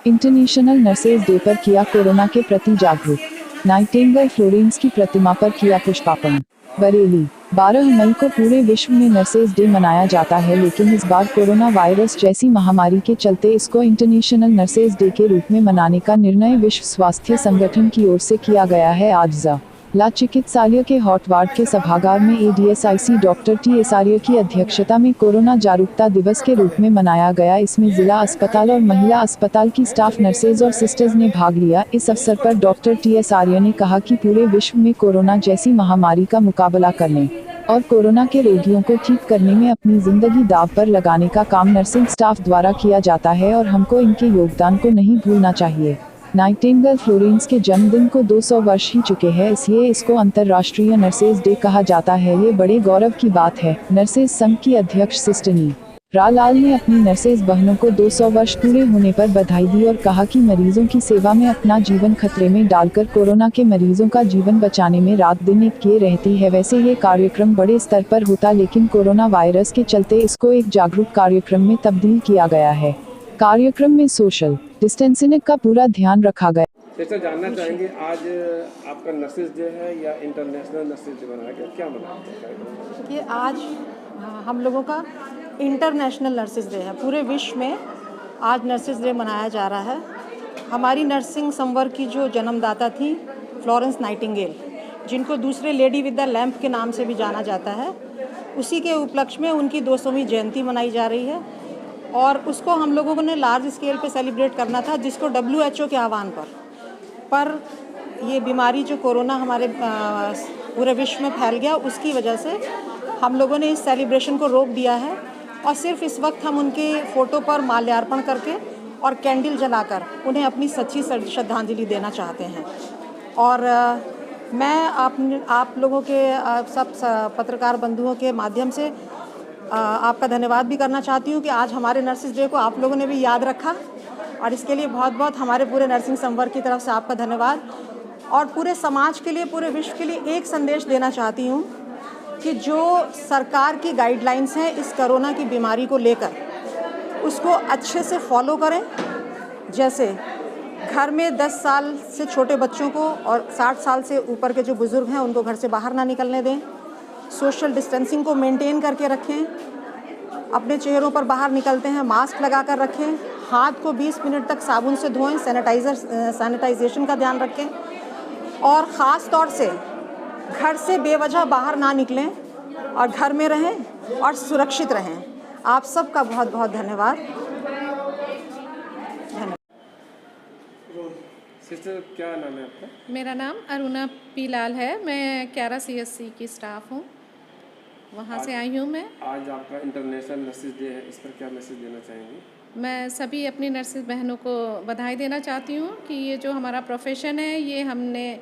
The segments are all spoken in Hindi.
इंटरनेशनल नर्सेज डे पर किया कोरोना के प्रति जागरूक। नाइटिंगेल फ्लोरेंस की प्रतिमा पर किया पुष्पार्पण। बरेली, 12 मई को पूरे विश्व में नर्सेज डे मनाया जाता है, लेकिन इस बार कोरोना वायरस जैसी महामारी के चलते इसको इंटरनेशनल नर्सेज डे के रूप में मनाने का निर्णय विश्व स्वास्थ्य संगठन की ओर से किया गया है। आज ला चिकित्सालय के हॉट वार्ड के सभागार में एडीएसआईसी डॉक्टर टी एसार्य की अध्यक्षता में कोरोना जागरूकता दिवस के रूप में मनाया गया। इसमें जिला अस्पताल और महिला अस्पताल की स्टाफ नर्सेज और सिस्टर्स ने भाग लिया। इस अवसर पर डॉक्टर टी एसार्य ने कहा कि पूरे विश्व में कोरोना जैसी महामारी का मुकाबला करने और कोरोना के रोगियों को ठीक करने में अपनी जिंदगी दांव पर लगाने का काम नर्सिंग स्टाफ द्वारा किया जाता है और हमको इनके योगदान को नहीं भूलना चाहिए। नाइटिंगेल फ्लोरेंस के जन्मदिन को 200 वर्ष ही चुके हैं, इसलिए इसको अंतर्राष्ट्रीय नर्सेज डे कहा जाता है। ये बड़े गौरव की बात है। नर्सेज संघ की अध्यक्ष सिस्टर नी रालाल ने अपनी नर्सेज बहनों को 200 वर्ष पूरे होने पर बधाई दी और कहा कि मरीजों की सेवा में अपना जीवन खतरे में डालकर कोरोना के मरीजों का जीवन बचाने में रात दिन एक किए रहती है। वैसे ये कार्यक्रम बड़े स्तर पर होता, लेकिन कोरोना वायरस के चलते इसको एक जागरूक कार्यक्रम में तब्दील किया गया है। कार्यक्रम में सोशल डिस्टेंसिंग का पूरा ध्यान रखा गया। जैसे जानना चाहेंगे, आज आपका नर्सेज डे है या इंटरनेशनल नर्सेज डे मनाया गया, क्या मनाया कि आज हम लोगों का इंटरनेशनल नर्सेज डे है। पूरे विश्व में आज नर्सेज डे मनाया जा रहा है। हमारी नर्सिंग संवर्ग की जो जन्मदाता थी फ्लोरेंस नाइटिंगेल, जिनको दूसरे लेडी विद द लैंप के नाम से भी जाना जाता है, उसी के उपलक्ष्य में उनकी 200वीं जयंती मनाई जा रही है और उसको हम लोगों ने लार्ज स्केल पे सेलिब्रेट करना था, जिसको WHO के आह्वान पर ये बीमारी जो कोरोना हमारे पूरे विश्व में फैल गया, उसकी वजह से हम लोगों ने इस सेलिब्रेशन को रोक दिया है और सिर्फ इस वक्त हम उनके फ़ोटो पर माल्यार्पण करके और कैंडल जलाकर उन्हें अपनी सच्ची श्रद्धांजलि देना चाहते हैं। और मैं आप लोगों के सब पत्रकार बंधुओं के माध्यम से आपका धन्यवाद भी करना चाहती हूँ कि आज हमारे नर्सेज डे को आप लोगों ने भी याद रखा और इसके लिए बहुत बहुत हमारे पूरे नर्सिंग संवर्ग की तरफ से आपका धन्यवाद। और पूरे समाज के लिए, पूरे विश्व के लिए एक संदेश देना चाहती हूँ कि जो सरकार की गाइडलाइंस हैं इस कोरोना की बीमारी को लेकर, उसको अच्छे से फॉलो करें। जैसे घर में 10 साल से छोटे बच्चों को और 60 साल से ऊपर के जो बुज़ुर्ग हैं उनको घर से बाहर ना निकलने दें। सोशल डिस्टेंसिंग को मेंटेन करके रखें। अपने चेहरों पर बाहर निकलते हैं मास्क लगा कर रखें। हाथ को 20 मिनट तक साबुन से धोएं। सैनिटाइजेशन का ध्यान रखें और ख़ास तौर से घर से बेवजह बाहर ना निकलें और घर में रहें और सुरक्षित रहें। आप सबका बहुत बहुत धन्यवाद। सिस्टर, क्या नाम है आपका? मेरा नाम अरुणा पी लाल है। मैं क्यारा CSC की स्टाफ हूँ, वहाँ से आई हूँ मैं। आज आपका इंटरनेशनल नर्सेज डे है, इस पर क्या मैसेज देना चाहेंगे? मैं सभी अपनी नर्सेज बहनों को बधाई देना चाहती हूँ कि ये जो हमारा प्रोफेशन है, ये हमने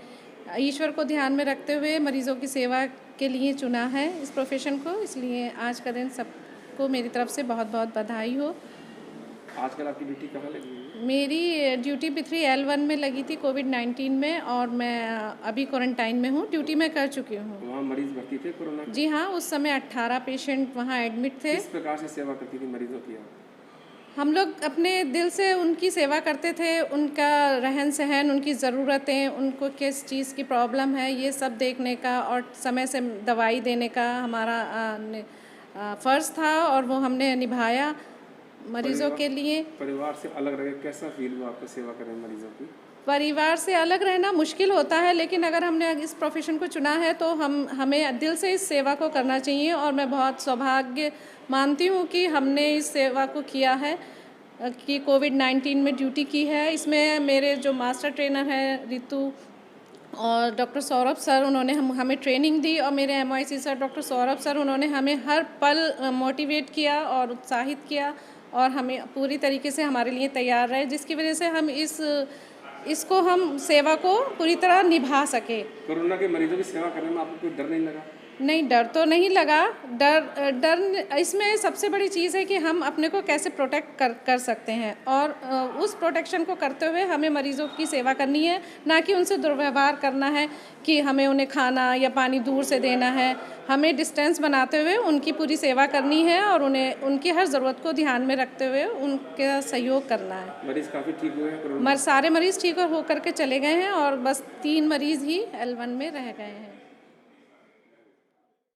ईश्वर को ध्यान में रखते हुए मरीज़ों की सेवा के लिए चुना है इस प्रोफेशन को। इसलिए आज का दिन सबको मेरी तरफ से बहुत बहुत बधाई हो। आजकल आपकी ड्यूटी कहाँ लगी है? मेरी ड्यूटी P3 L1 में लगी थी कोविड-19 में और मैं अभी क्वारंटाइन में हूँ। ड्यूटी मैं कर चुकी हूँ। वहाँ मरीज भर्ती थे कोरोना के? जी हाँ, उस समय 18 पेशेंट वहाँ एडमिट थे। किस प्रकार से सेवा करती थी मरीजों की? हम लोग अपने दिल से उनकी सेवा करते थे। उनका रहन सहन, उनकी ज़रूरतें, उनको किस चीज़ की प्रॉब्लम है, ये सब देखने का और समय से दवाई देने का हमारा फ़र्ज़ था और वो हमने निभाया मरीज़ों के लिए। परिवार से अलग रह कैसा फील हुआ आपको सेवा करें मरीजों की? परिवार से अलग रहना मुश्किल होता है, लेकिन अगर हमने इस प्रोफेशन को चुना है तो हमें दिल से इस सेवा को करना चाहिए और मैं बहुत सौभाग्य मानती हूँ कि हमने इस सेवा को किया है कि कोविड-19 में ड्यूटी की है। इसमें मेरे जो मास्टर ट्रेनर हैं रितु और डॉक्टर सौरभ सर, उन्होंने हमें ट्रेनिंग दी और मेरे MIC sir doctor Saurabh sir, उन्होंने हमें हर पल मोटिवेट किया और उत्साहित किया और हमें पूरी तरीके से हमारे लिए तैयार रहे, जिसकी वजह से हम इसको हम सेवा को पूरी तरह निभा सके। कोरोना के मरीजों की सेवा करने में आपको कोई डर नहीं लगा? नहीं, डर तो नहीं लगा। डर इसमें सबसे बड़ी चीज़ है कि हम अपने को कैसे प्रोटेक्ट कर सकते हैं, और उस प्रोटेक्शन को करते हुए हमें मरीज़ों की सेवा करनी है, ना कि उनसे दुर्व्यवहार करना है कि हमें उन्हें खाना या पानी दूर से देना है। हमें डिस्टेंस बनाते हुए उनकी पूरी सेवा करनी है और उन्हें उनकी हर ज़रूरत को ध्यान में रखते हुए उनका सहयोग करना है। मरीज़ काफ़ी ठीक हुए हैं कोरोना? सारे मरीज़ ठीक होकर के चले गए हैं और बस 3 मरीज़ ही L1 में रह गए हैं।